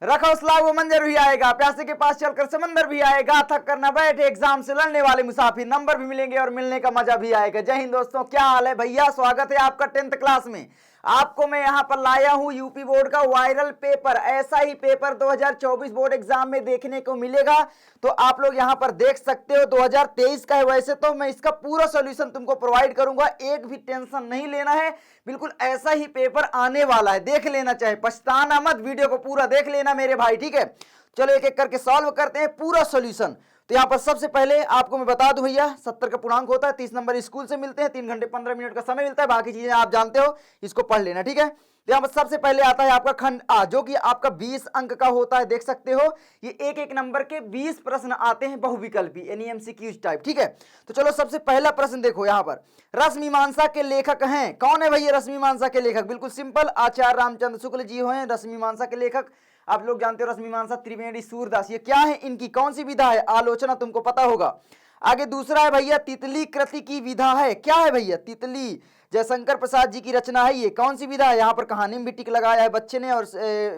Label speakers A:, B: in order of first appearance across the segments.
A: रखा हौसला वो मंजर भी आएगा, प्यासे के पास चलकर समंदर भी आएगा, थक कर न बैठे एग्जाम से लड़ने वाले मुसाफिर, नंबर भी मिलेंगे और मिलने का मजा भी आएगा। जय हिंद दोस्तों, क्या हाल है भैया, स्वागत है आपका 10th क्लास में। आपको मैं यहां पर लाया हूं यूपी बोर्ड का वायरल पेपर। ऐसा ही पेपर 2024 बोर्ड एग्जाम में देखने को मिलेगा, तो आप लोग यहां पर देख सकते हो। 2023 का है, वैसे तो मैं इसका पूरा सॉल्यूशन तुमको प्रोवाइड करूंगा, एक भी टेंशन नहीं लेना है। बिल्कुल ऐसा ही पेपर आने वाला है, देख लेना, चाहे पछताना मत, वीडियो को पूरा देख लेना मेरे भाई, ठीक है। चलो एक एक करके सॉल्व करते हैं पूरा सॉल्यूशन। तो यहां पर सबसे पहले आपको मैं बता दूं भैया, 70 का पूर्णांक होता है, 30 नंबर स्कूल से मिलते हैं, 3 घंटे 15 मिनट का समय मिलता है, बाकी चीजें आप जानते हो, इसको पढ़ लेना, ठीक है। तो यहां पर सबसे पहले आता है आपका खंड आ, जो कि आपका 20 अंक का होता है, देख सकते हो। ये एक एक नंबर के 20 प्रश्न आते हैं, बहुविकल्पी यानी एमसीक्यूज टाइप, ठीक है। तो चलो सबसे पहला प्रश्न देखो यहां पर, रसमीमांसा के लेखक हैं, कौन है भैया रसमीमांसा के लेखक? बिल्कुल सिंपल, आचार्य रामचंद्र शुक्ल जी हैं रसमीमांसा के लेखक। आप लोग जानते हो रश्मिमांसा त्रिवेणी सूरदास, ये क्या है, इनकी कौन सी विधा है? आलोचना, तुमको पता होगा। आगे दूसरा है भैया, तितली कृति की विधा है, क्या है भैया? तितली जयशंकर प्रसाद जी की रचना है, ये कौन सी विधा है? यहाँ पर कहानी में भी टिक लगाया है बच्चे ने, और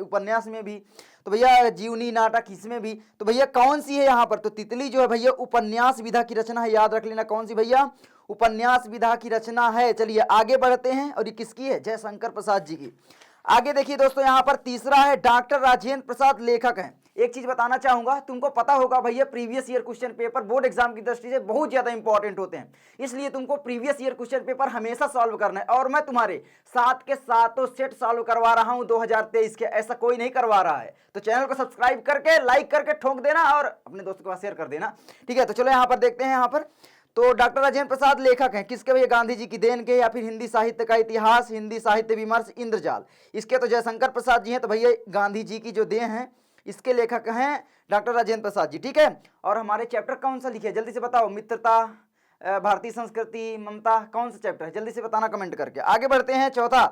A: उपन्यास में भी। तो भैया जीवनी नाटक इसमें भी, तो भैया कौन सी है यहाँ पर? तो तितली जो है भैया उपन्यास विधा की रचना है, याद रख लेना कौन सी भैया, उपन्यास विधा की रचना है। चलिए आगे बढ़ते हैं, और ये किसकी है? जयशंकर प्रसाद जी की। आगे देखिए दोस्तों, यहां पर तीसरा है, डॉक्टर राजेंद्र प्रसाद लेखक हैं। एक चीज बताना चाहूंगा, तुमको पता होगा भैया previous year question paper board exam की दृष्टि से बहुत ज्यादा इंपॉर्टेंट होते हैं, इसलिए तुमको प्रीवियस ईयर क्वेश्चन पेपर हमेशा सॉल्व करना है। और मैं तुम्हारे साथ के साथों सेट सॉल्व करवा रहा हूं 2023 के, ऐसा कोई नहीं करवा रहा है। तो चैनल को सब्सक्राइब करके लाइक करके ठोक देना, और अपने दोस्तों के पास शेयर कर देना, ठीक है। तो चलो यहाँ पर देखते हैं, यहाँ पर तो डॉक्टर राजेंद्र प्रसाद लेखक हैं, किसके भैया? गांधी जी की देन के, या फिर हिंदी साहित्य का इतिहास, हिंदी साहित्य विमर्श, इंद्रजाल, इसके तो जयशंकर प्रसाद जी हैं। तो भैया गांधी जी की जो देन है, इसके लेखक हैं डॉक्टर राजेंद्र प्रसाद जी, ठीक है। और हमारे चैप्टर कौन सा लिखे, जल्दी से बताओ? मित्रता, भारतीय संस्कृति, ममता, कौन सा चैप्टर है? जल्दी से बताना कमेंट करके। आगे बढ़ते हैं, चौथा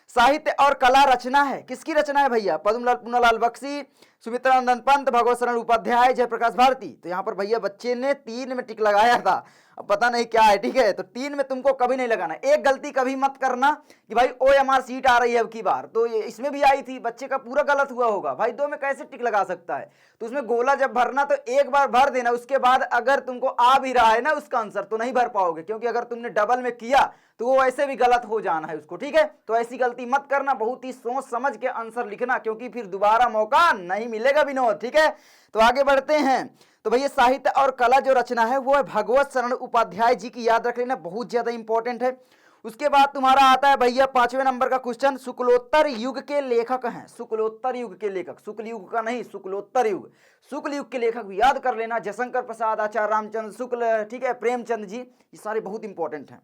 A: साहित्य और कला रचना है, किसकी रचना है भैया? पद्मलाल पूर्णलाल बख्शी, सुमित्रा नंदन पंत, भगवत शरण उपाध्याय, जयप्रकाश भारती। तो यहाँ पर भैया बच्चे ने 3 में टिक लगाया था, अब पता नहीं क्या है, ठीक है। तो 3 में तुमको कभी नहीं लगाना। एक गलती कभी मत करना कि भाई OMR सीट आ रही है अब की बार, तो ये इसमें भी आई थी, बच्चे का पूरा गलत हुआ होगा भाई, 2 में कैसे टिक लगा सकता है? तो उसमें गोला जब भरना तो एक बार भर देना, उसके बाद अगर तुमको आ भी रहा है ना उसका आंसर, तो नहीं भर पाओगे, क्योंकि अगर तुमने डबल में किया तो वो ऐसे भी गलत हो जाना है उसको, ठीक है। तो ऐसी गलती मत करना, बहुत ही सोच समझ के आंसर लिखना, क्योंकि फिर दोबारा मौका नहीं मिलेगा विनोद, ठीक है। तो आगे बढ़ते हैं, तो भैया साहित्य और कला जो रचना है वो है भगवत शरण उपाध्याय जी की, याद रख लेना, बहुत ज्यादा इंपॉर्टेंट है। उसके बाद तुम्हारा आता है भैया 5वें नंबर का क्वेश्चन, शुक्लोत्तर युग के लेखक हैं, शुक्लोत्तर युग के लेखक, शुक्ल युग का नहीं, शुक्लोत्तर युग, शुक्ल युग के लेखक भी याद कर लेना, जयशंकर प्रसाद, आचार्य रामचंद्र शुक्ल, ठीक है, प्रेमचंद जी, ये सारे बहुत इंपॉर्टेंट हैं।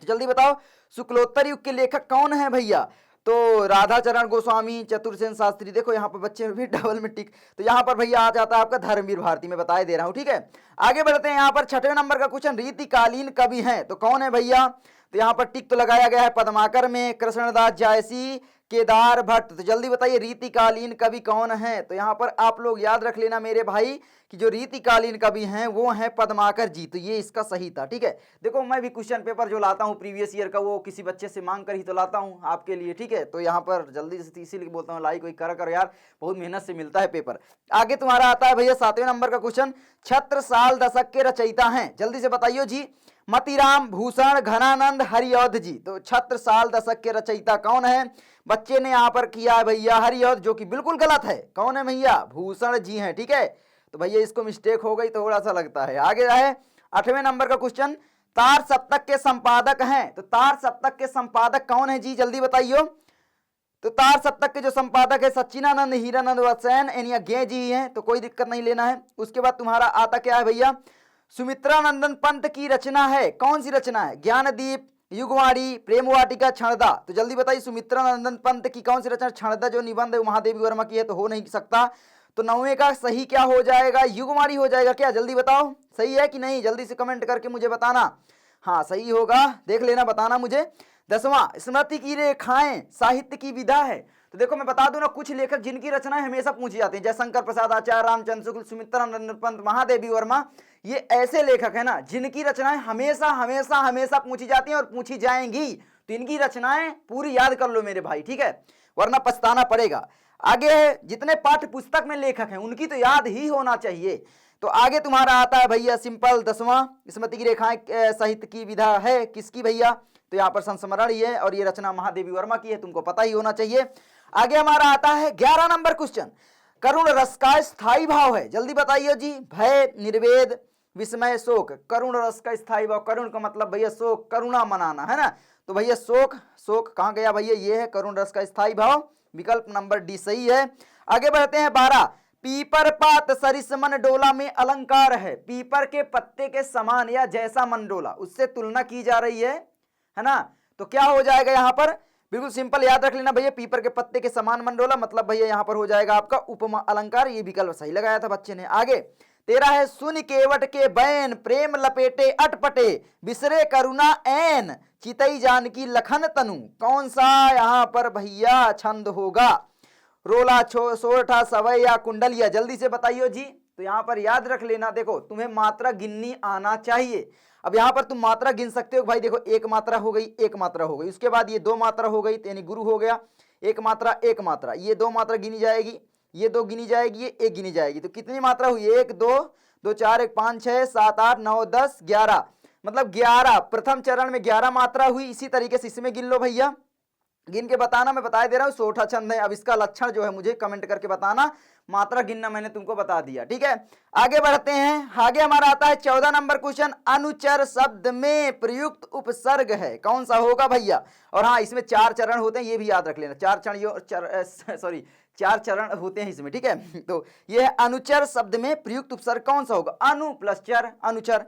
A: तो जल्दी बताओ शुक्लोत्तर युग के लेखक कौन है भैया? तो राधाचरण गोस्वामी, चतुर्सेन शास्त्री, देखो यहाँ पर बच्चे भी डबल में टिक। तो यहाँ पर भैया आ जाता है आपका धर्मवीर भारती, मैं बताए दे रहा हूँ, ठीक है। आगे बढ़ते हैं, यहाँ पर 6वें नंबर का क्वेश्चन, रीतिकालीन कवि हैं, तो कौन है भैया? तो यहाँ पर टिक तो लगाया गया है पद्माकर में, कृष्णदास जायसी, केदार भट्ट। तो जल्दी बताइए रीतिकालीन कवि कौन है? तो यहाँ पर आप लोग याद रख लेना मेरे भाई कि जो रीतिकालीन कवि हैं वो हैं पद्माकर जी, तो ये इसका सही था, ठीक है। देखो मैं भी क्वेश्चन पेपर जो लाता हूँ प्रीवियस ईयर का, वो किसी बच्चे से मांग कर ही तो लाता हूँ आपके लिए, ठीक है। तो यहाँ पर जल्दी से इसीलिए बोलता हूँ लाइक कोई करो यार, बहुत मेहनत से मिलता है पेपर। आगे तुम्हारा आता है भैया 7वें नंबर का क्वेश्चन, छत्रसाल दशक के रचयिता हैं, जल्दी से बताइए जी। मतीराम, भूषण, घनानंद, हरिऔध जी। तो छत्रसाल दशक के रचयिता कौन है? बच्चे ने यहाँ पर किया है भैया हरिऔध, जो कि बिल्कुल गलत है। कौन है भैया? भूषण जी हैं, ठीक है। तो भैया इसको मिस्टेक हो गई, थोड़ा सा लगता है। आगे है 8वें नंबर का क्वेश्चन, तार सप्तक के संपादक हैं, तो तार सप्तक के संपादक कौन है जी, जल्दी बताइए। तो तार सप्तक के जो संपादक है सच्चिदानंद हीरानंद वत्सैन यानी गे जी हैं, तो कोई दिक्कत नहीं लेना है। उसके बाद तुम्हारा आता क्या है भैया, सुमित्रा नंदन पंत की रचना है, कौन सी रचना है? ज्ञानदीप, युगवाणी, प्रेम वाटिका, क्षणदा। तो जल्दी बताइए सुमित्रा नंदन पंत की कौन सी रचना? क्षणदा जो निबंध है महादेवी वर्मा की है, तो हो नहीं सकता। तो 9वें का सही क्या हो जाएगा? युगवाणी हो जाएगा क्या? जल्दी बताओ सही है कि नहीं, जल्दी से कमेंट करके मुझे बताना। हाँ सही होगा, देख लेना, बताना मुझे। 10वां स्मृति की रेखाएं साहित्य की विधा है। तो देखो मैं बता दूं ना, कुछ लेखक जिनकी रचनाएं हमेशा पूछी जाती हैं, जयशंकर प्रसाद, आचार्य रामचंद्र शुक्ल, सुमित्रा नंदन पंत, महादेवी वर्मा, ये ऐसे लेखक है ना जिनकी रचनाएं हमेशा हमेशा हमेशा पूछी जाती हैं और पूछी जाएंगी। तो इनकी रचनाएं पूरी याद कर लो मेरे भाई, ठीक है, वरना पछताना पड़ेगा। आगे है जितने पाठ्य पुस्तक में लेखक हैं उनकी तो याद ही होना चाहिए। तो आगे तुम्हारा आता है भैया सिंपल 10वां, स्मृति की रेखाएं साहित्य की विधा है किसकी भैया, तो यहाँ पर संस्मरण ही है और ये रचना महादेवी वर्मा की है, तुमको पता ही होना चाहिए। आगे हमारा आता है 11 नंबर क्वेश्चन, करुण रस का स्थायी भाव है, जल्दी बताइए जी। भय, निर्वेद, विस्मय, शोक। करुण रस का स्थायी भाव, करुण का मतलब भैया शोक, करुणा मनाना है ना, तो भैया शोक, शोक कहाँ गया भैया, ये है करुण रस का स्थायी भाव, विकल्प नंबर डी सही है। आगे बढ़ते हैं 12, पीपर पात सरिस मन डोला में अलंकार है, पीपर के पत्ते के समान या जैसा मन डोला, उससे तुलना की जा रही है ना, तो क्या हो जाएगा यहाँ पर, बिल्कुल सिंपल याद रख लेना भैया, पीपर के पत्ते के समान मंडोला, मतलब भैया यहाँ पर हो जाएगा आपका उपमा अलंकार, ये विकल्प सही लगाया था बच्चे ने। आगे 13 है, सुन केवट के बैन प्रेम लपेटे अटपटे बिसरे करुणा ऐन चितई जानकी लखन तनु, कौन सा यहाँ पर भैया छंद होगा, रोला सोरठा सवय या कुंडलिया, जल्दी से बताइए जी। तो यहाँ पर याद रख लेना, देखो तुम्हें मात्रा गिननी आना चाहिए। अब यहाँ पर तुम मात्रा गिन सकते हो भाई, देखो एक मात्रा हो गई, एक मात्रा हो गई, उसके बाद ये 2 मात्रा हो गई, यानी गुरु हो गया, एक मात्रा, ये 2 मात्रा गिनी जाएगी, ये 2 गिनी जाएगी, ये 1 गिनी जाएगी, तो कितनी मात्रा हुई, 1 2 2 4 1 5 6 7 8 9 10 11, मतलब 11, प्रथम चरण में 11 मात्रा हुई। इसी तरीके से इसमें गिन लो भैया, गिन के बताना, मैं बता दे रहा हूँ सोठा छंद है। अब इसका लक्षण जो है मुझे कमेंट करके बताना, मात्रा गिनना मैंने तुमको बता दिया, ठीक है। आगे बढ़ते हैं, आगे हमारा आता है 14 नंबर क्वेश्चन, अनुचर शब्द में प्रयुक्त उपसर्ग है, कौन सा होगा भैया। और हाँ, इसमें 4 चरण होते हैं, ये भी याद रख लेना, 4 चरण होते हैं इसमें, ठीक है। तो ये है अनुचर शब्द में प्रयुक्त उपसर्ग कौन सा होगा, अनु प्लस चर, अनुचर,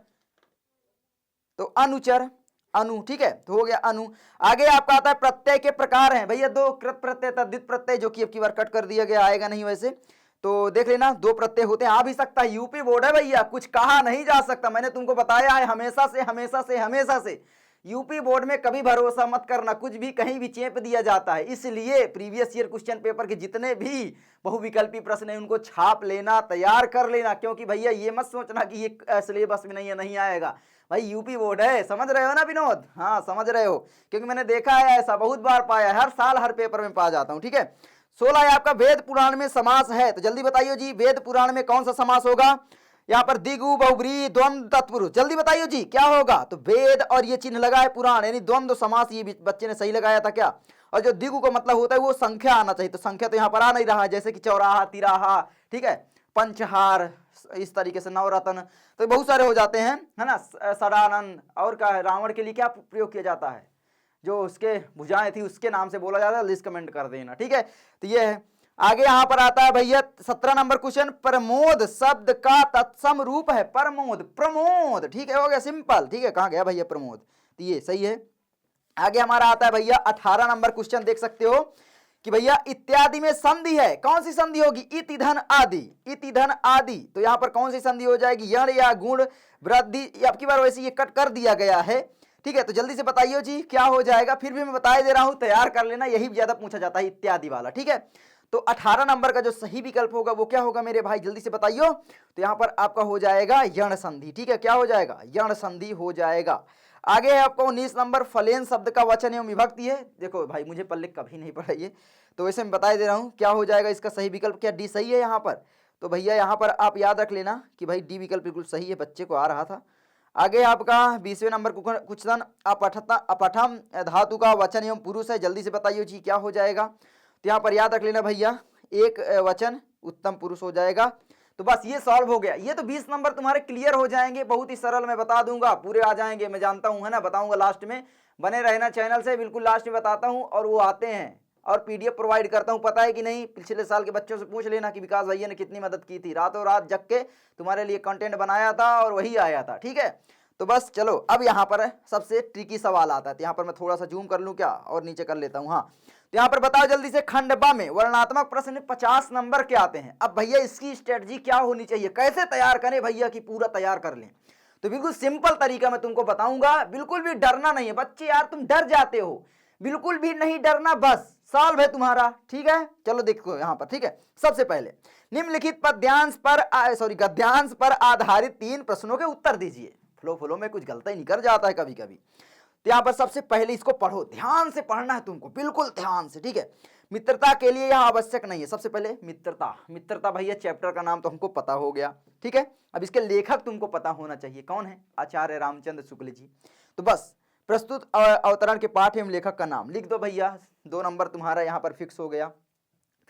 A: तो अनुचर, अनु, ठीक है, तो हो गया अनु। आगे आपका आता है प्रत्यय के प्रकार हैं भैया, 2 कृत प्रत्यय, तद्धित प्रत्यय, जो कि अब की बार कट कर दिया गया, आएगा नहीं वैसे, तो देख लेना 2 प्रत्यय होते हैं, आ भी सकता है, यूपी बोर्ड है भैया, कुछ कहा नहीं जा सकता, मैंने तुमको बताया है हमेशा से यूपी बोर्ड में कभी भरोसा मत करना, कुछ भी कहीं भी चेप दिया जाता है, इसलिए प्रीवियस ईयर क्वेश्चन पेपर के जितने भी बहुविकल्पी प्रश्न है उनको छाप लेना, तैयार कर लेना, क्योंकि भैया ये मत सोचना कि ये सिलेबस में नहीं है, नहीं आएगा भाई, यूपी बोर्ड है, समझ रहे हो ना विनोद, हाँ समझ रहे हो, क्योंकि मैंने देखा है ऐसा, बहुत बार पाया है, हर साल हर पेपर में पा जाता हूं, ठीक है। 16 है आपका, वेद पुराण में समास है, तो जल्दी बताइए जी, वेद पुराण में कौन सा समास होगा, यहाँ पर दिगु बहुब्री द्वंद्व तत्पुरुष, जल्दी बताइए जी क्या होगा, तो वेद और ये चिन्ह लगा है पुराण, यानी द्वंद्व समास, ये बच्चे ने सही लगाया था क्या। और जो दिगु का मतलब होता है वो संख्या आना चाहिए, तो संख्या तो यहाँ पर आ नहीं रहा है, जैसे कि चौराहा, तिराहा, ठीक है, पंचहार, इस तरीके से नवरत्न, तो बहुत सारे हो जाते हैं, है ना, सदानंद, और क्या है, रावण के लिए क्या प्रयोग किया जाता है, जो उसके भुजाएं थी उसके नाम से बोला जाता है, लिस्ट कमेंट कर देना, ठीक है। तो ये है, आगे यहाँ पर आता है भैया 17 नंबर क्वेश्चन, प्रमोद शब्द का तत्सम रूप है, प्रमोद, प्रमोद, ठीक है, हो गया सिंपल, ठीक है, कहाँ गया भैया प्रमोद, तो ये सही है। आगे हमारा आता है भैया 18 नंबर क्वेश्चन, देख सकते हो कि भैया इत्यादि में संधि है, कौन सी संधि होगी, इति धन आदि, इति धन आदि, तो यहाँ पर कौन सी संधि हो जाएगी, यण या गुण वृद्धि, अब की बार वैसे ये कट कर दिया गया है, ठीक है, तो जल्दी से बताइए जी क्या हो जाएगा, फिर भी मैं बता दे रहा हूं, तैयार कर लेना, यही ज्यादा पूछा जाता है इत्यादि वाला, ठीक है। तो 18 नंबर का जो सही विकल्प होगा वो क्या होगा मेरे भाई, जल्दी से बताइए, तो यहाँ पर आपका हो जाएगा यण संधि, ठीक है, क्या हो जाएगा, यण संधि हो जाएगा। आगे है आपको 19 नंबर, फलेन शब्द का वचन एवं विभक्ति है, देखो भाई मुझे पल्ले कभी नहीं पढ़ाइए, तो वैसे मैं बता दे रहा हूँ क्या हो जाएगा, इसका सही विकल्प क्या, डी सही है यहाँ पर, तो भैया यहाँ पर आप याद रख लेना कि भाई डी विकल्प बिल्कुल सही है, बच्चे को आ रहा था। आगे आपका 20वें नंबर क्वेश्चन, अपठम धातु का वचन एवं पुरुष है, जल्दी से बताइए जी क्या हो जाएगा, तो यहाँ पर याद रख लेना भैया एक वचन उत्तम पुरुष हो जाएगा। तो बस ये सॉल्व हो गया, ये तो 20 नंबर तुम्हारे क्लियर हो जाएंगे, बहुत ही सरल, मैं बता दूंगा, पूरे आ जाएंगे, मैं जानता हूं, है ना, बताऊंगा लास्ट में, बने रहना चैनल से, बिल्कुल लास्ट में बताता हूं, और वो आते हैं, और पीडीएफ प्रोवाइड करता हूं, पता है कि नहीं, पिछले साल के बच्चों से पूछ लेना कि विकास भैया ने कितनी मदद की थी, रातों रात जग के तुम्हारे लिए कंटेंट बनाया था और वही आया था, ठीक है। तो बस चलो, अब यहाँ पर सबसे ट्रिकी सवाल आता है, तो यहाँ पर मैं थोड़ा सा जूम कर लूँ क्या, और नीचे कर लेता हूँ, हाँ, तो यहाँ पर बताओ जल्दी से, खंड ब में वर्णनात्मक प्रश्न 50 नंबर के आते हैं। अब भैया इसकी स्ट्रेटजी क्या होनी चाहिए, कैसे तैयार करें भैया कि पूरा तैयार कर लें, तो बिल्कुल सिंपल तरीका मैं तुमको बताऊंगा, बिल्कुल भी डरना नहीं है बच्चे, यार तुम डर जाते हो, बिल्कुल भी नहीं डरना, बस सॉल्व है तुम्हारा, ठीक है। चलो देखो यहाँ पर, ठीक है, सबसे पहले निम्नलिखित गद्यांश पर आधारित 3 प्रश्नों के उत्तर दीजिए, फ्लो में कुछ गलती निकल जाता है कभी कभी, तो यहाँ पर सबसे पहले इसको पढ़ो, ध्यान से पढ़ना है तुमको, बिल्कुल ध्यान से, ठीक है। मित्रता के लिए यह आवश्यक नहीं है। सबसे पहले मित्रता, मित्रता भैया चैप्टर का नाम तो हमको पता हो गया, ठीक है। अब इसके लेखक तुमको पता होना चाहिए, कौन है? आचार्य रामचंद्र शुक्ल जी। तो बस प्रस्तुत अवतरण के पाठ एवं लेखक का नाम लिख दो भैया। 2 नंबर तुम्हारा यहाँ पर फिक्स हो गया।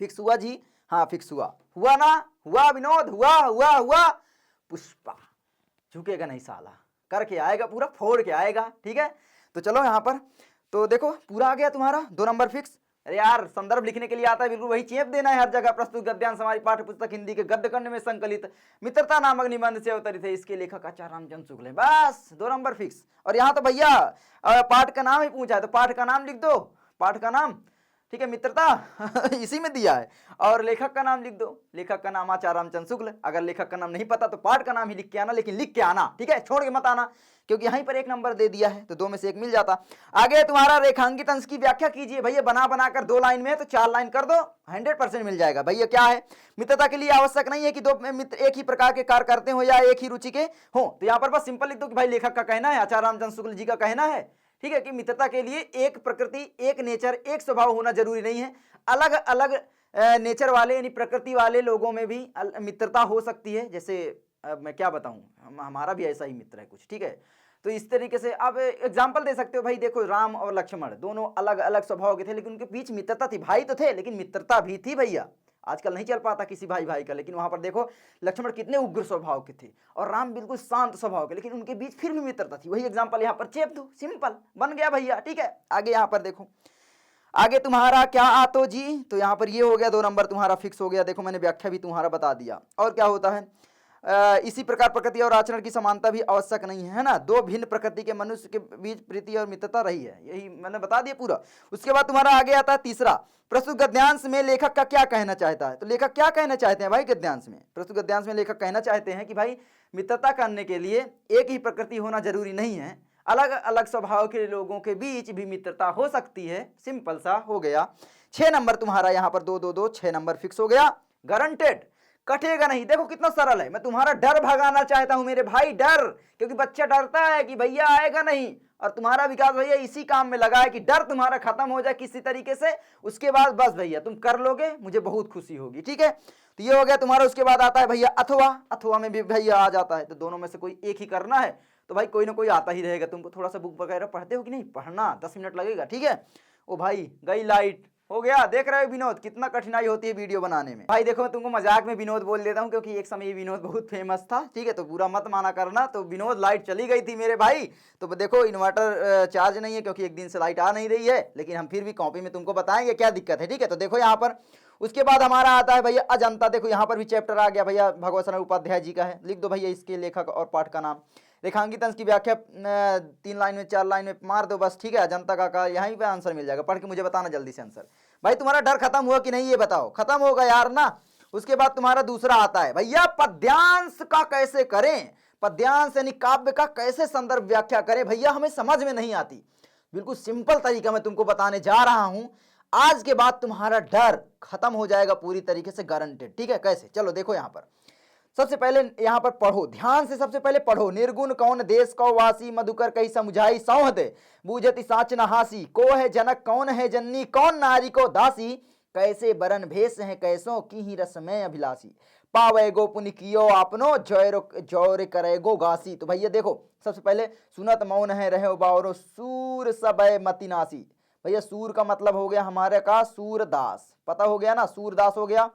A: फिक्स हुआ जी? हाँ फिक्स हुआ, हुआ ना? हुआ विनोद? हुआ हुआ हुआ। पुष्पा झुकेगा नहीं साला, करके आएगा, पूरा फोड़ के आएगा, ठीक है। तो चलो यहाँ पर तो देखो पूरा आ गया तुम्हारा 2 नंबर फिक्स। अरे यार संदर्भ लिखने के लिए आता है, बिल्कुल वही चेप देना है हर जगह। प्रस्तुत गद्यांश हमारी पाठ्य पुस्तक हिंदी के गद्य खंड में संकलित मित्रता नामक निबंध से अवतरित है। इसके लेखक आचार्य रामचंद्र शुक्ल है। बस 2 नंबर फिक्स। और यहाँ तो भैया पाठ का नाम ही पूछा है, तो पाठ का नाम लिख दो, पाठ का नाम, ठीक है, मित्रता इसी में दिया है। और लेखक का नाम लिख दो, लेखक का नाम आचार्य रामचंद्र शुक्ल। अगर लेखक का नाम नहीं पता तो पाठ का नाम ही लिख के आना, लेकिन लिख के आना, ठीक है, छोड़ के मत आना, क्योंकि यहीं पर 1 नंबर दे दिया है तो 2 में से 1 मिल जाता। आगे तुम्हारा रेखांकित अंश की व्याख्या कीजिए भैया। बना बनाकर 2 लाइन में है तो 4 लाइन कर दो, 100% मिल जाएगा भैया। क्या है? मित्रता के लिए आवश्यक नहीं है कि 2 मित्र एक ही प्रकार के कार्य करते हो या एक ही रुचि के हो। तो यहाँ पर बस सिंपल लिख दो कि भाई लेखक का कहना है, आचार्य रामचंद्र शुक्ल जी का कहना है, ठीक है, कि मित्रता के लिए एक प्रकृति, एक नेचर, एक स्वभाव होना जरूरी नहीं है। अलग अलग नेचर वाले यानी प्रकृति वाले लोगों में भी मित्रता हो सकती है। जैसे मैं क्या बताऊं, हमारा भी ऐसा ही मित्र है कुछ, ठीक है। तो इस तरीके से आप एग्जाम्पल दे सकते हो भाई। देखो राम और लक्ष्मण दोनों अलग अलग स्वभाव के थे, लेकिन उनके बीच मित्रता थी। भाई तो थे लेकिन मित्रता भी थी भैया। आजकल नहीं चल पाता किसी भाई भाई का, लेकिन वहां पर देखो लक्ष्मण कितने उग्र स्वभाव के थे और राम बिल्कुल शांत स्वभाव के, लेकिन उनके बीच फिर भी मित्रता थी। वही एग्जाम्पल यहाँ पर चेप दो, सिंपल बन गया भैया, ठीक है। आगे यहाँ पर देखो, आगे तुम्हारा क्या आतो जी, तो यहाँ पर ये हो गया 2 नंबर तुम्हारा फिक्स हो गया। देखो मैंने व्याख्या भी तुम्हारा बता दिया। और क्या होता है? इसी प्रकार प्रकृति और आचरण की समानता भी आवश्यक नहीं है ना। 2 भिन्न प्रकृति के मनुष्य के बीच प्रीति और मित्रता रही है, यही मैंने बता दिया पूरा। उसके बाद तुम्हारा आगे आता है तीसरा, प्रस्तुत गद्यांश में लेखक का क्या कहना चाहता है। तो लेखक क्या कहना चाहते हैं भाई गद्यांश में? प्रस्तुत गद्यांश में लेखक कहना चाहते हैं कि भाई मित्रता करने के लिए एक ही प्रकृति होना जरूरी नहीं है, अलग अलग स्वभाव के लोगों के बीच भी मित्रता हो सकती है। सिंपल सा हो गया। 6 नंबर तुम्हारा यहाँ पर 2 2 2 6 नंबर फिक्स हो गया। गारंटेड, कटेगा नहीं। देखो कितना सरल है। मैं तुम्हारा डर भगाना चाहता हूं मेरे भाई, डर, क्योंकि बच्चा डरता है कि भैया आएगा नहीं, और तुम्हारा विकास भैया इसी काम में लगा है कि डर तुम्हारा खत्म हो जाए किसी तरीके से। उसके बाद बस भैया तुम कर लोगे, मुझे बहुत खुशी होगी, ठीक है। तो ये हो गया तुम्हारा। उसके बाद आता है भैया अथवा, अथवा में भी भैया आ जाता है। तो दोनों में से कोई एक ही करना है, तो भाई कोई ना कोई आता ही रहेगा। तुमको थोड़ा सा बुक वगैरह पढ़ते हो कि नहीं? पढ़ना, 10 मिनट लगेगा, ठीक है। ओ भाई गई लाइट, हो गया। देख रहे हो विनोद कितना कठिनाई होती है वीडियो बनाने में। भाई देखो मैं तुमको मजाक में विनोद बोल देता हूँ, क्योंकि एक समय ये विनोद बहुत फेमस था, ठीक है, तो बुरा मत माना करना। तो विनोद लाइट चली गई थी मेरे भाई, तो देखो इन्वर्टर चार्ज नहीं है क्योंकि 1 दिन से लाइट आ नहीं रही है, लेकिन हम फिर भी कॉपी में तुमको बताएंगे क्या दिक्कत है, ठीक है। तो देखो यहाँ पर उसके बाद हमारा आता है भैया अजंता। देखो यहाँ पर भी चैप्टर आ गया भैया, भगवत शरण उपाध्याय जी का है। लिख दो भैया इसके लेखक और पाठ का नाम। रेखांकित अंश की व्याख्या 3 लाइन में 4 लाइन में मार दो बस, ठीक है। अजंता का यहीं पे आंसर मिल जाएगा। पढ़ के मुझे बताना जल्दी से आंसर। भाई तुम्हारा डर खत्म हुआ कि नहीं ये बताओ? खत्म होगा यार ना। उसके बाद तुम्हारा दूसरा आता है भैया पद्यांश का कैसे करें। पद्यांश यानी काव्य का कैसे संदर्भ व्याख्या करें भैया, हमें समझ में नहीं आती। बिल्कुल सिंपल तरीका मैं तुमको बताने जा रहा हूं। आज के बाद तुम्हारा डर खत्म हो जाएगा पूरी तरीके से, गारंटेड, ठीक है। कैसे? चलो देखो यहाँ पर सबसे पहले यहाँ पर पढ़ो ध्यान से। सबसे पहले पढ़ो, निर्गुण कौन देश कौ वासी, मधुकर कई समुझाई सौहद, बूझति साच नहासी, को है जनक कौन है जननी, कौन नारी को दासी, कैसे बरन भेष है कैसों की ही रसमय अभिलाषी, पावे गो पुनि कियो आपनो जौर करे गो गासी। तो भैया देखो सबसे पहले सुनत मौन है रहे बावरो, सूर सबय मतिनासी। भैया सूर का मतलब हो गया हमारे का सूरदास, पता हो गया ना, सूरदास हो गया।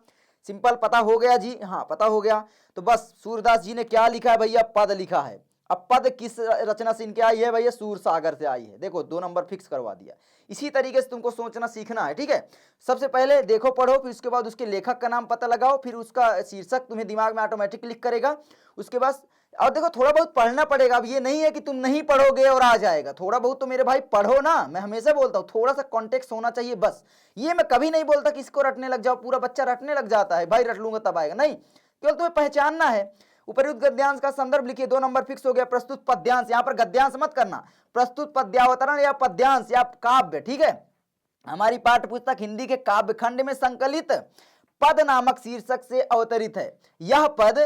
A: सिंपल पता हो गया जी, हाँ पता हो गया। तो बस सूरदास जी ने क्या लिखा है भैया? पद लिखा है। अब पद किस रचना से इनके आई है भैया? सूर सागर से आई है। देखो 2 नंबर फिक्स करवा दिया। इसी तरीके से तुमको सोचना सीखना है, ठीक है। सबसे पहले देखो पढ़ो, फिर उसके बाद उसके लेखक का नाम पता लगाओ, फिर उसका शीर्षक तुम्हें दिमाग में ऑटोमेटिक क्लिक करेगा। उसके बाद और देखो थोड़ा बहुत पढ़ना पड़ेगा। अब ये नहीं है कि तुम नहीं पढ़ोगे और आ जाएगा, थोड़ा बहुत तो मेरे भाई पढ़ो ना। मैं हमेशा बोलता हूँ थोड़ा सा कॉन्टेक्स्ट होना चाहिए बस। ये मैं कभी नहीं बोलता कि इसको रटने लग जाओ, पूरा बच्चा रटने लग जाता है भाई रट लूंगा तब आएगा, नहीं, केवल तुम्हें पहचानना है। उपयुक्त गद्यांश का संदर्भ लिखिए। 2 नंबर फिक्स हो गया। प्रस्तुत पद्यांश, यहाँ पर गद्यांश मत करना, प्रस्तुत पद्यावतरण या पद्यांश या काव्य, ठीक है। हमारी पाठ्य पुस्तक हिंदी के काव्य खंड में संकलित पद नामक शीर्षक से अवतरित है। यह पद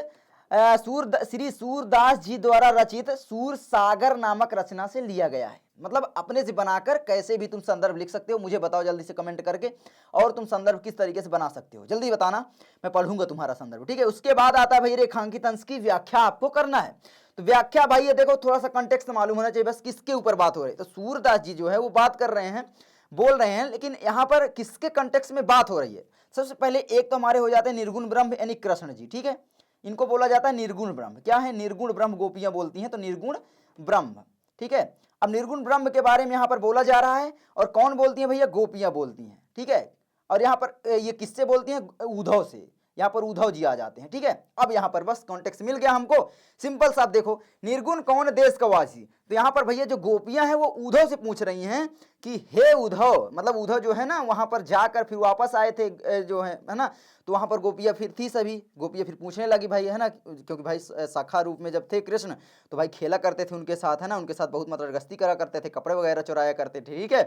A: श्री सूरदास जी द्वारा रचित सूर सागर नामक रचना से लिया गया है। मतलब अपने से बनाकर कैसे भी तुम संदर्भ लिख सकते हो, मुझे बताओ जल्दी से कमेंट करके। और तुम संदर्भ किस तरीके से बना सकते हो जल्दी बताना, मैं पढ़ूंगा तुम्हारा संदर्भ, ठीक है। उसके बाद आता है भाई रेखांकित अंश की व्याख्या आपको करना है। तो व्याख्या भाई ये देखो थोड़ा सा कॉन्टेक्स्ट मालूम होना चाहिए, बस किसके ऊपर बात हो रही है। तो सूरदास जी जो है वो बात कर रहे हैं, बोल रहे हैं, लेकिन यहाँ पर किसके कॉन्टेक्स्ट में बात हो रही है। सबसे पहले एक तो हमारे हो जाते हैं निर्गुण ब्रह्म यानी कृष्ण जी, ठीक है। इनको बोला जाता है निर्गुण ब्रह्म। क्या है? निर्गुण ब्रह्म गोपियां बोलती हैं, तो निर्गुण ब्रह्म, ठीक है। अब निर्गुण ब्रह्म के बारे में यहाँ पर बोला जा रहा है, और कौन बोलती है भैया? गोपियां बोलती हैं, ठीक है। और यहाँ पर ये किससे बोलती हैं? उद्धव से। यहाँ पर उद्धव जी आ जाते हैं, ठीक है। अब यहाँ पर बस कॉन्टेक्स्ट मिल गया हमको, सिंपल सा। देखो निर्गुण कौन देश का वासी, तो यहाँ पर भैया जो गोपियां हैं वो उद्धव से पूछ रही हैं कि हे उद्धव, मतलब उद्धव जो है ना वहां पर जाकर फिर वापस आए थे जो है ना, तो वहां पर गोपियां फिर थी, सभी गोपियां फिर पूछने लगी भाई, है ना, क्योंकि भाई सखा रूप में जब थे कृष्ण तो भाई खेला करते थे उनके साथ, है ना, उनके साथ बहुत मतलब गस्ती करा करते थे, कपड़े वगैरह चुराया करते थे, ठीक है,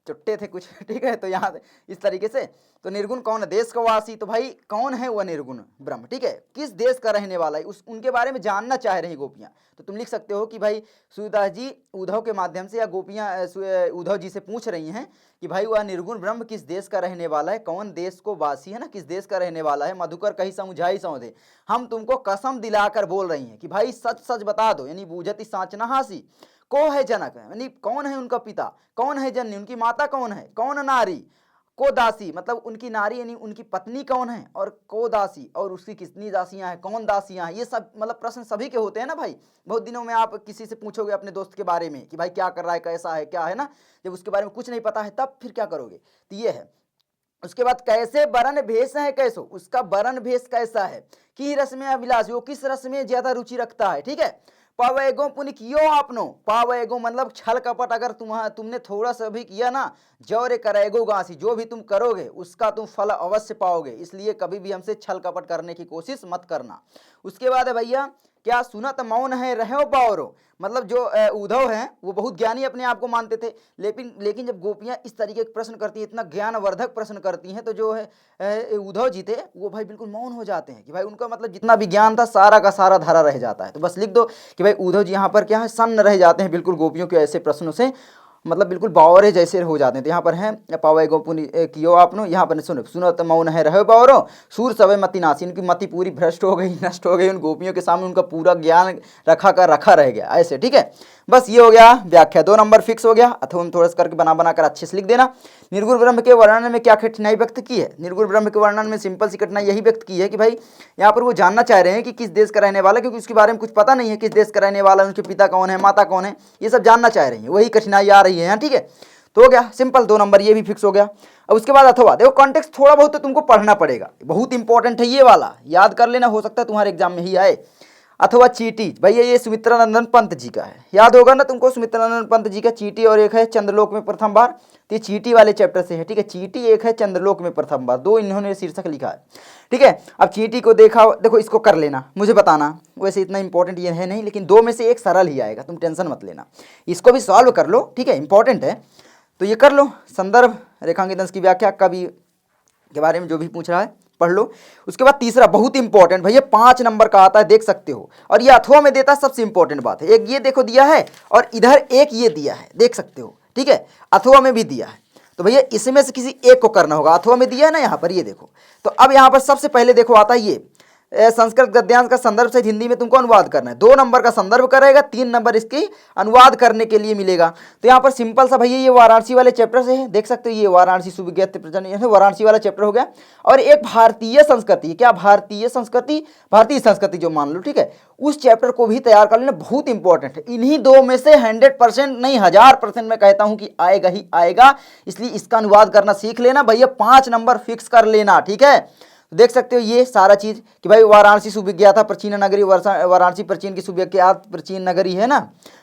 A: चुट्टे थे कुछ, ठीक है। तो यहाँ इस तरीके से, तो निर्गुण कौन देश का वासी, तो भाई कौन है वह निर्गुण ब्रह्म, ठीक है, किस देश का रहने वाला है, उस उनके बारे में जानना चाह रही गोपियां। तो तुम लिख सकते हो कि भाई सूरदास जी उद्धव के माध्यम से, या गोपियां उद्धव जी से पूछ रही हैं कि भाई वह निर्गुण ब्रह्म किस देश का रहने वाला है, कौन देश को वासी है ना, किस देश का रहने वाला है। मधुकर कहीं समुझाई सौदे, हम तुमको कसम दिलाकर बोल रही हैं कि भाई सच सच बता दो, यानी बूझती साँच न हासी, को है जनक, यानी कौन है उनका पिता, कौन है जननी, उनकी माता कौन है, कौन नारी, को दासी मतलब उनकी नारी यानी उनकी पत्नी कौन है, और को दासी, और उसकी कितनी दासियां हैं, कौन दासियां हैं, ये सब मतलब प्रश्न सभी के होते हैं ना भाई। बहुत दिनों में आप किसी से पूछोगे अपने दोस्त के बारे में कि भाई क्या कर रहा है, कैसा है, क्या है ना, जब उसके बारे में कुछ नहीं पता है तब फिर क्या करोगे, तो ये है। उसके बाद कैसे वरण भेष है कैसो, उसका वरण भेष कैसा है, कि रस में अभिलाष, वो किस रस में ज्यादा रुचि रखता है, ठीक है। पावेगो पुण्य कियो आपनो, पावेगो मतलब छल कपट अगर तुमने थोड़ा सा भी किया ना, जौरे करेगो गासी, जो भी तुम करोगे उसका तुम फल अवश्य पाओगे, इसलिए कभी भी हमसे छल कपट करने की कोशिश मत करना। उसके बाद है भैया क्या सुनत मौन है रहो बावरो, मतलब जो उद्धव हैं वो बहुत ज्ञानी अपने आप को मानते थे, लेकिन जब गोपियां इस तरीके के प्रश्न करती हैं, इतना ज्ञानवर्धक प्रश्न करती हैं, तो जो है उद्धव जी थे वो भाई बिल्कुल मौन हो जाते हैं, कि भाई उनका मतलब जितना भी ज्ञान था सारा का सारा धरा रह जाता है। तो बस लिख दो कि भाई उद्धव जी यहाँ पर क्या है, सन्न रह जाते हैं बिल्कुल गोपियों के ऐसे प्रश्नों से, मतलब बिल्कुल बावरे जैसे हो जाते हैं। तो यहाँ पर है पावे गो पुनि कियो आपनो, यहाँ पर सुनो सुनत मौन है रहे बावरो, सूर सवे मति नासी, इनकी मति पूरी भ्रष्ट हो गई, नष्ट हो गई, उन गोपियों के सामने उनका पूरा ज्ञान रखा रह गया, ऐसे, ठीक है। बस ये हो गया व्याख्या, 2 नंबर फिक्स हो गया। अथवा थोड़ा सा करके बना कर अच्छे से लिख देना। निर्गुण ब्रह्म के वर्णन में क्या कठिनाई व्यक्त की है, निर्गुण ब्रह्म के वर्णन में सिंपल सी कठिनाई यही व्यक्त की है कि भाई यहाँ पर वो जानना चाह रहे हैं कि किस देश का रहने वाला, क्योंकि उसके बारे में कुछ पता नहीं है, किस देश का रहने वाला, उनके पिता कौन है, माता कौन है, ये सब जानना चाह रही है, वही कठिनाई आ रही है यहाँ, ठीक है। तो हो गया सिंपल, 2 नंबर ये भी फिक्स हो गया। अब उसके बाद अथवा देखो कॉन्टेक्स्ट थोड़ा बहुत तो तुमको पढ़ना पड़ेगा, बहुत इंपॉर्टेंट है ये वाला, याद कर लेना, हो सकता है तुम्हारे एग्जाम में ही आए। अथवा चीटी, भैया ये सुमित्रानंदन पंत जी का है, याद होगा ना तुमको, सुमित्रानंदन पंत जी का चीटी, और एक है चंद्रलोक में प्रथम बार, तो ये चीटी वाले चैप्टर से है, ठीक है। चीटी एक है चंद्रलोक में प्रथम बार, 2 इन्होंने शीर्षक लिखा है, ठीक है। अब चीटी को देखा, देखो इसको कर लेना, मुझे बताना, वैसे इतना इंपॉर्टेंट ये है नहीं, लेकिन 2 में से एक सरल ही आएगा, तुम टेंशन मत लेना, इसको भी सॉल्व कर लो, ठीक है, इंपॉर्टेंट है, तो ये कर लो। संदर्भ रेखांकित अंश की व्याख्या का भी के बारे में जो भी पूछ रहा है पढ़ लो। उसके बाद तीसरा बहुत इंपॉर्टेंट भैया 5 नंबर का आता है, देख सकते हो, और ये अथवा में देता है, सबसे इंपॉर्टेंट बात है, एक ये देखो दिया है और इधर एक ये दिया है, देख सकते हो, ठीक है, अथवा में भी दिया है। तो भैया इसमें से किसी एक को करना होगा, अथवा में दिया है ना यहाँ पर, ये देखो। तो अब यहाँ पर सबसे पहले देखो आता है ये संस्कृत गद्यांश का संदर्भ सहित हिंदी में तुमको अनुवाद करना है, 2 नंबर का संदर्भ करेगा, 3 नंबर इसकी अनुवाद करने के लिए मिलेगा। तो यहाँ पर सिंपल सा भैया ये वाराणसी वाले चैप्टर से है, देख सकते हो, ये वाराणसी सुविज्ञात प्रजन वाराणसी वाला चैप्टर हो गया, और एक भारतीय संस्कृति, क्या भारतीय संस्कृति जो मान लो, ठीक है, उस चैप्टर को भी तैयार कर लेना, बहुत इंपॉर्टेंट है। इन्हीं 2 में से 100% नहीं 1000% मैं कहता हूं कि आएगा ही आएगा, इसलिए इसका अनुवाद करना सीख लेना भैया, 5 नंबर फिक्स कर लेना, ठीक है। देख सकते हो ये सारा चीज कि भाई वाराणसी सुविज्ञाता प्राचीन नगरी, वाराणसी प्राचीन की सुविज्ञात प्राचीन नगरी है ना।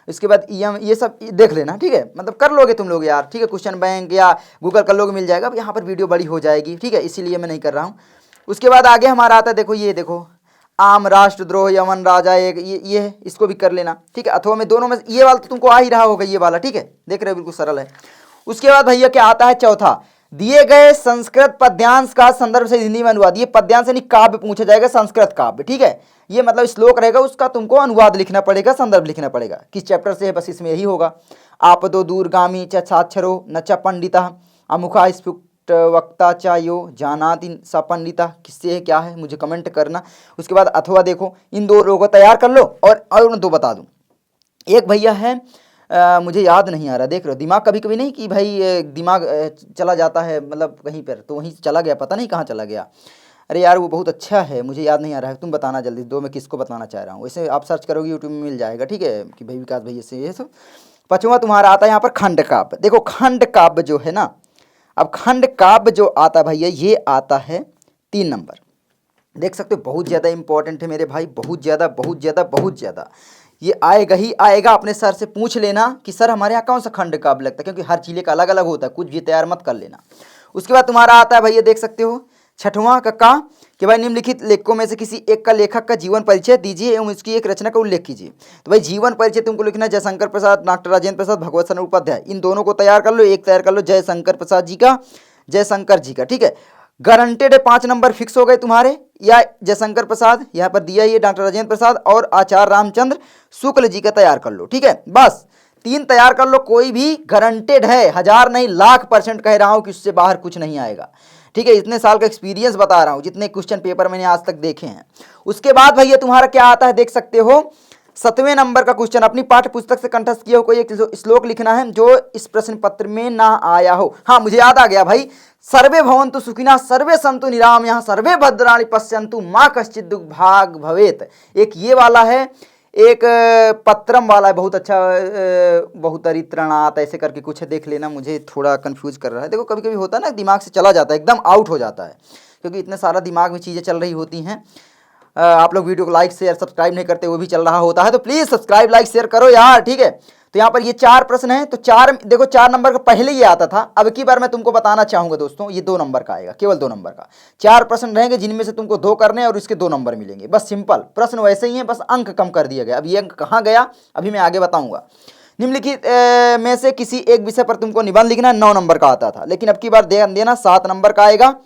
A: इसके बाद ये सब देख लेना, ठीक है, मतलब कर लोगे तुम लोग यार, ठीक है, क्वेश्चन बैंक या गूगल कर लोगे, मिल जाएगा। अब यहाँ पर वीडियो बड़ी हो जाएगी, ठीक है, इसीलिए मैं नहीं कर रहा हूँ। उसके बाद आगे हमारा आता है, देखो ये देखो आम, राष्ट्रद्रोह, यमन राजा, एक ये है, इसको भी कर लेना, ठीक है। अथवा में दोनों में ये वाला तो तुमको आ ही रहा होगा, ये वाला, ठीक है, देख रहे हो बिल्कुल सरल है। उसके बाद भैया क्या आता है चौथा, दिए गए संस्कृत पद्यांश का संदर्भ से हिंदी में अनुवाद। ये पद्यांश यानी काव्य पूछा जाएगा, संस्कृत काव्य, ठीक है। ये मतलब श्लोक रहेगा, उसका तुमको अनुवाद लिखना पड़ेगा, संदर्भ लिखना पड़ेगा। किस चैप्टर से है, बस इसमें यही होगा। आपदो दूरगामी च साक्षरो न च पंडितः अमुखा स्फुट वक्ता च यो जानाति स पंडितः। किससे है, क्या है, मुझे कमेंट करना। उसके बाद अथवा देखो, इन दो लोगों को तैयार कर लो। और दो बता दूं, एक भैया है मुझे याद नहीं आ रहा, देख रहे हो, दिमाग कभी कभी नहीं कि भाई दिमाग चला जाता है मतलब कहीं पर, तो वहीं चला गया, पता नहीं कहाँ चला गया। अरे यार वो बहुत अच्छा है, मुझे याद नहीं आ रहा है, तुम बताना जल्दी दो, मैं किसको बताना चाह रहा हूँ। वैसे आप सर्च करोगे यूट्यूब में मिल जाएगा, ठीक है, कि भाई विकास भैया से ये सब। पांचवा तुम्हारा आता है यहाँ पर खंड काव्य। देखो खंड काव्य जो है ना, अब खंड काव्य जो आता है भैया, ये आता है 3 नंबर। देख सकते हो बहुत ज़्यादा इंपॉर्टेंट है मेरे भाई, बहुत ज़्यादा बहुत ज़्यादा बहुत ज़्यादा। ये आएगा ही आएगा। अपने सर से पूछ लेना कि सर हमारे यहाँ कौन सा खंड काव्य लगता है, क्योंकि हर जिले का अलग अलग होता है, कुछ भी तैयार मत कर लेना। उसके बाद तुम्हारा आता है भैया, देख सकते हो छठवां का कि भाई निम्नलिखित लेखकों में से किसी एक का लेखक का जीवन परिचय दीजिए एवं इसकी एक रचना का उल्लेख कीजिए। तो भाई जीवन परिचय तुमको लिखना है जयशंकर प्रसाद, डॉक्टर राजेंद्र प्रसाद, भगवत शरण उपाध्याय, इन दोनों को तैयार कर लो। एक तैयार कर लो जयशंकर प्रसाद जी का, जयशंकर जी का, ठीक है। गारंटेड है 5 नंबर फिक्स हो गए तुम्हारे। या जयशंकर प्रसाद यहाँ पर दिया ही है, डॉक्टर राजेंद्र प्रसाद और आचार्य रामचंद्र शुक्ल जी का तैयार कर लो, ठीक है। बस 3 तैयार कर लो, कोई भी गारंटेड है, 1000 नहीं लाख% कह रहा हूँ कि उससे बाहर कुछ नहीं आएगा, ठीक है। इतने साल का एक्सपीरियंस बता रहा हूँ, जितने क्वेश्चन पेपर मैंने आज तक देखे हैं। उसके बाद भैया तुम्हारा क्या आता है, देख सकते हो 7वें नंबर का क्वेश्चन, अपनी पाठ्य पुस्तक से कंठस्थ किया हो कोई एक श्लोक लिखना है जो इस प्रश्न पत्र में ना आया हो। हाँ मुझे याद आ गया भाई, सर्वे भवन्तु सुखिनः सर्वे सन्तु निरामयाः सर्वे भद्राणि पश्यन्तु माँ कश्चित् दुर्भाग् भवेत्। एक ये वाला है, एक पत्रम वाला है, बहुत अच्छा, बहुतरित्रणात् ऐसे करके कुछ है, देख लेना। मुझे थोड़ा कंफ्यूज कर रहा है, देखो कभी कभी होता है ना, दिमाग से चला जाता है, एकदम आउट हो जाता है, क्योंकि इतने सारा दिमाग में चीज़ें चल रही होती हैं। आप लोग वीडियो को लाइक शेयर सब्सक्राइब नहीं करते, वो भी चल रहा होता है, तो प्लीज़ सब्सक्राइब लाइक शेयर करो यार, ठीक है। तो यहाँ पर ये 4 प्रश्न हैं, तो 4 देखो 4 नंबर का पहले ये आता था, अब की बार मैं तुमको बताना चाहूँगा दोस्तों, ये 2 नंबर का आएगा, केवल 2 नंबर का। 4 प्रश्न रहेंगे जिनमें से तुमको 2 करने और इसके 2 नंबर मिलेंगे, बस सिंपल प्रश्न वैसे ही हैं, बस अंक कम कर दिया गया। अब ये अंक कहाँ गया अभी मैं आगे बताऊँगा। निम्नलिखित में से किसी एक विषय पर तुमको निबंध लिखना, 9 नंबर का आता था, लेकिन अब की बार ध्यान देना 7 नंबर का आएगा।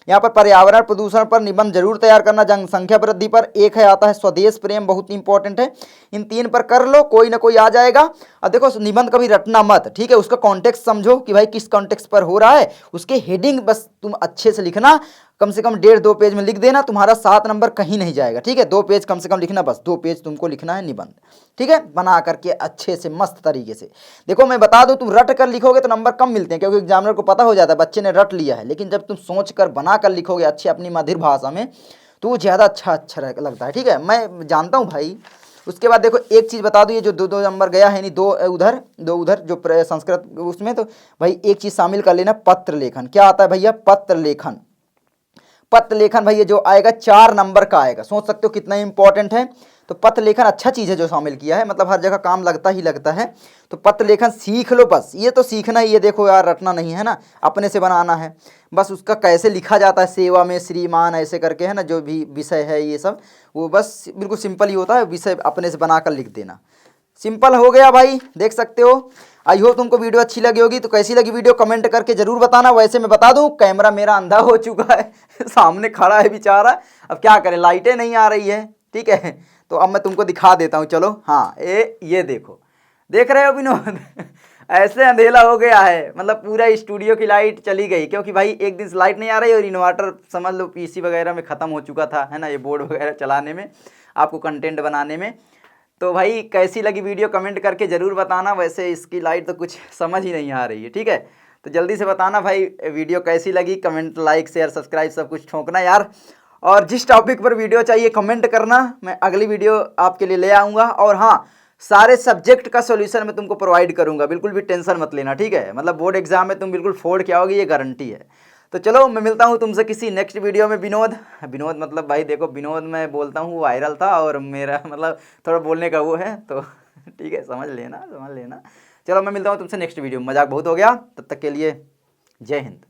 A: यहाँ पर पर्यावरण प्रदूषण पर निबंध जरूर तैयार करना, जनसंख्या वृद्धि पर एक है आता है स्वदेश प्रेम, बहुत इंपॉर्टेंट है। इन 3 पर कर लो, कोई ना कोई आ जाएगा। अब देखो निबंध कभी रटना मत, ठीक है, उसका कॉन्टेक्स्ट समझो कि भाई किस कॉन्टेक्स्ट पर हो रहा है, उसके हेडिंग बस तुम अच्छे से लिखना, कम से कम 1.5-2 पेज में लिख देना, तुम्हारा 7 नंबर कहीं नहीं जाएगा, ठीक है। 2 पेज कम से कम लिखना, बस 2 पेज तुमको लिखना है निबंध, ठीक है, बना करके अच्छे से मस्त तरीके से। देखो मैं बता दूं, तुम रट कर लिखोगे तो नंबर कम मिलते हैं, क्योंकि एग्जामिनर को पता हो जाता है बच्चे ने रट लिया है, लेकिन जब तुम सोच कर बना कर लिखोगे अच्छे अपनी मधुर भाषा में, तो वो ज़्यादा अच्छा लगता है, ठीक है, मैं जानता हूँ भाई। उसके बाद देखो एक चीज़ बता दूँ, ये जो 2 नंबर गया है नहीं, 2 उधर 2 उधर जो संस्कृत उसमें, तो भाई एक चीज़ शामिल कर लेना, पत्र लेखन। क्या आता है भैया, पत्र लेखन। पत्र लेखन भैया जो आएगा 4 नंबर का आएगा, सोच सकते हो कितना इंपॉर्टेंट है। तो पत्र लेखन अच्छा चीज़ है जो शामिल किया है, मतलब हर जगह काम लगता ही लगता है। तो पत्र लेखन सीख लो, बस ये तो सीखना ही है। देखो यार रटना नहीं है ना, अपने से बनाना है, बस उसका कैसे लिखा जाता है, सेवा में श्रीमान ऐसे करके है ना, जो भी विषय है ये सब, वो बस बिल्कुल सिंपल ही होता है, विषय अपने से बनाकर लिख देना, सिंपल हो गया भाई, देख सकते हो। आई होप तुमको वीडियो अच्छी लगी होगी, तो कैसी लगी वीडियो कमेंट करके जरूर बताना। वैसे मैं बता दूं कैमरा मेरा अंधा हो चुका है सामने खड़ा है बेचारा, अब क्या करें, लाइटें नहीं आ रही है, ठीक है। तो अब मैं तुमको दिखा देता हूँ, चलो। हाँ ये देखो, देख रहे हो विनोद ऐसे अंधेला हो गया है, मतलब पूरा स्टूडियो की लाइट चली गई, क्योंकि भाई एक दिन से लाइट नहीं आ रही और इन्वर्टर समझ लो पीसी वगैरह में ख़त्म हो चुका था, है ना, ये बोर्ड वगैरह चलाने में, आपको कंटेंट बनाने में। तो भाई कैसी लगी वीडियो कमेंट करके ज़रूर बताना। वैसे इसकी लाइट तो कुछ समझ ही नहीं आ रही है, ठीक है। तो जल्दी से बताना भाई वीडियो कैसी लगी, कमेंट लाइक शेयर सब्सक्राइब सब कुछ ठोकना यार। और जिस टॉपिक पर वीडियो चाहिए कमेंट करना, मैं अगली वीडियो आपके लिए ले आऊँगा। और हाँ, सारे सब्जेक्ट का सॉल्यूशन मैं तुमको प्रोवाइड करूँगा, बिल्कुल भी टेंशन मत लेना, ठीक है। मतलब बोर्ड एग्जाम में तुम बिल्कुल फोड़ के आओगे, ये गारंटी है। तो चलो मैं मिलता हूँ तुमसे किसी नेक्स्ट वीडियो में। विनोद मतलब भाई देखो, विनोद मैं बोलता हूँ वायरल था, और मेरा मतलब थोड़ा बोलने का वो है, तो ठीक है, समझ लेना। चलो मैं मिलता हूँ तुमसे नेक्स्ट वीडियो में। मजाक बहुत हो गया, तब तक के लिए जय हिंद।